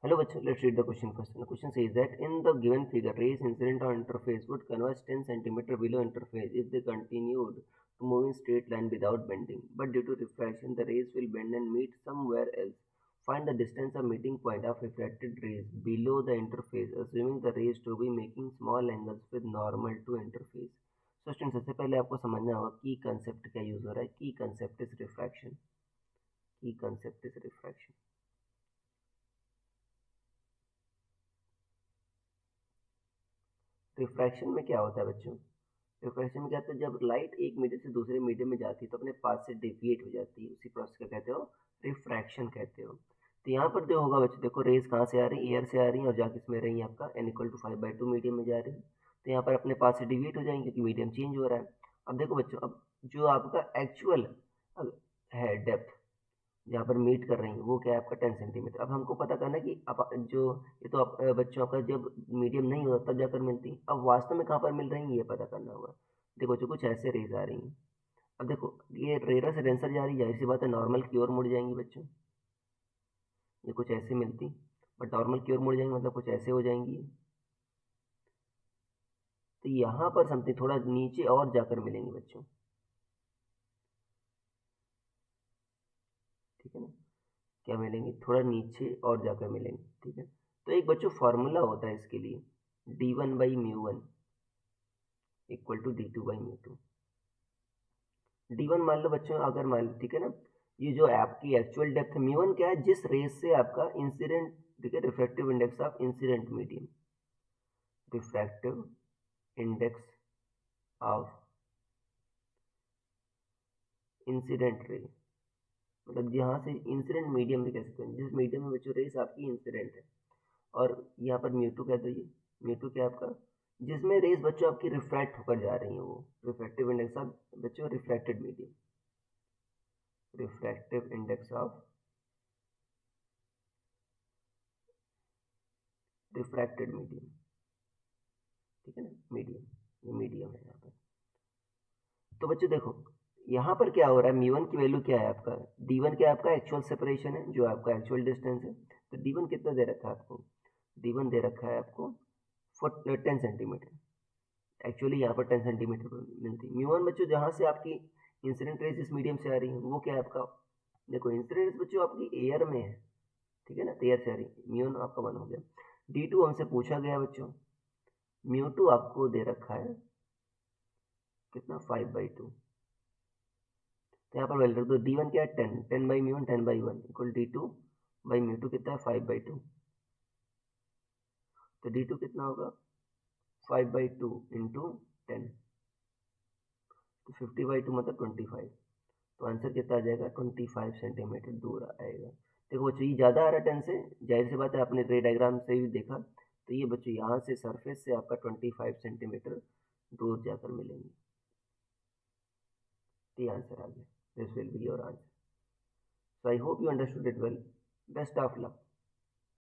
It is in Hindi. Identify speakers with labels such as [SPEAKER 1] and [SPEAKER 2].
[SPEAKER 1] Hello, bachcho. Let's read the question first. The question says that in the given figure, rays incident on interface would converge 10 cm below interface if they continued to move in straight line without bending. But due to refraction, the rays will bend and meet somewhere else. Find the distance of meeting point of refracted rays below the interface, assuming the rays to be making small angles with normal to interface. So student सबसे पहले आपको समझना होगा की कंसेप्ट क्या यूज हो रहा है. की कंसेप्ट इज रिफ्रैक्शन. की कंसेप्ट इज रिफ्रैक्शन. रिफ्रैक्शन में क्या होता है बच्चों? रिफ्रैक्शन में क्या होता है, जब लाइट एक मीडियम से दूसरे मीडियम में जाती है तो अपने पास से डेविएट हो जाती है. उसी प्रोसेस को कहते हो रिफ्रैक्शन कहते हो. तो यहाँ पर जो होगा बच्चों, देखो रेज कहाँ से आ रही है, एयर से आ रही है और जाके इसमें रही है आपका n=5/2 मीडियम में जा रही है. तो यहाँ पर अपने पास से डिविएट हो जाएंगे क्योंकि मीडियम चेंज हो रहा है. अब देखो बच्चों, अब जो आपका एक्चुअल है डेप्थ जहाँ पर मीट कर रही है वो क्या है आपका 10 सेंटीमीटर. अब हमको पता करना है कि अब जो ये तो बच्चों का जब मीडियम नहीं होता तब जाकर मिलती, अब वास्तव में कहाँ पर मिल रही है ये पता करना होगा. देखो जो कुछ ऐसे रेज आ रही हैं. अब देखो ये रेयर से डेंसर जा रही है, जाहिर सी बात है नॉर्मल की ओर मुड़ जाएंगी बच्चों. ये कुछ ऐसे मिलती बट नॉर्मल की ओर मुड़ जाएंगी, मतलब कुछ ऐसे हो जाएंगी. तो यहाँ पर समथिंग थोड़ा नीचे और जाकर मिलेंगी बच्चों. ठीक है ना, क्या मिलेंगी, थोड़ा नीचे और जाकर मिलेंगे. ठीक है, तो एक बच्चों फार्मूला होता है इसके लिए, d1/μ1 equal to d2/μ2. d1 मान लो बच्चों, अगर मान लो ठीक है ना, ये जो आपकी एक्चुअल डेप्थ μ1 क्या है, जिस रेज से आपका इंसिडेंट, ठीक है, refractive index of incident medium, refractive index of incident ray, मतलब जहाँ से इंसिडेंट मीडियम भी कह सकते हैं, जिस मीडियम में बच्चों रेस आपकी इंसिडेंट है. और यहाँ पर म्यू टू कह दो, ये म्यू टू क्या है आपका, जिसमें रेस बच्चों आपकी रिफ्रैक्ट होकर जा रही हैं, वो रिफ्रैक्टिव इंडेक्स ऑफ बच्चों refracted medium, refractive index of refracted medium. ठीक है ना, मीडियम, ये मीडियम है यहाँ पर. तो बच्चों देखो यहाँ पर क्या हो रहा है, μ1 की वैल्यू क्या है आपका, d1 क्या है आपका एक्चुअल सेपरेशन है, जो आपका एक्चुअल डिस्टेंस है. तो d1 कितना दे रखा है आपको, d1 दे रखा है आपको 10 सेंटीमीटर. एक्चुअली यहाँ पर 10 सेंटीमीटर पर मिलती है. μ1 बच्चों जहाँ से आपकी इंसिडेंट रेज इस मीडियम से आ रही है वो क्या है आपका, देखो इंसिडेंट रेज बच्चों आपकी एयर में है. ठीक है ना, तो एयर से आ रही है, μ1 आपका 1 हो गया. d2 हमसे पूछा गया बच्चों, μ2 आपको दे रखा है कितना 5/2. तो यहाँ पर वैल्यू रख दो, d1 क्या है 10, 10/μ1 10/1 इक्वल d2/μ2 कितना है 5/2. तो d2 कितना होगा 5/2 इंटू 10, तो 50/2 मतलब 25. तो आंसर कितना आ जाएगा 25 सेंटीमीटर दूर आएगा. देखो बच्चों ये ज़्यादा आ रहा है 10 से, जाहिर सी बात है आपने रे डायग्राम से भी देखा. तो ये बच्चों यहाँ से सरफेस से आपका 25 सेंटीमीटर दूर जाकर मिलेंगे. तो ये आंसर आ गया. This will be your answer. So I hope you understood it well. Best of luck.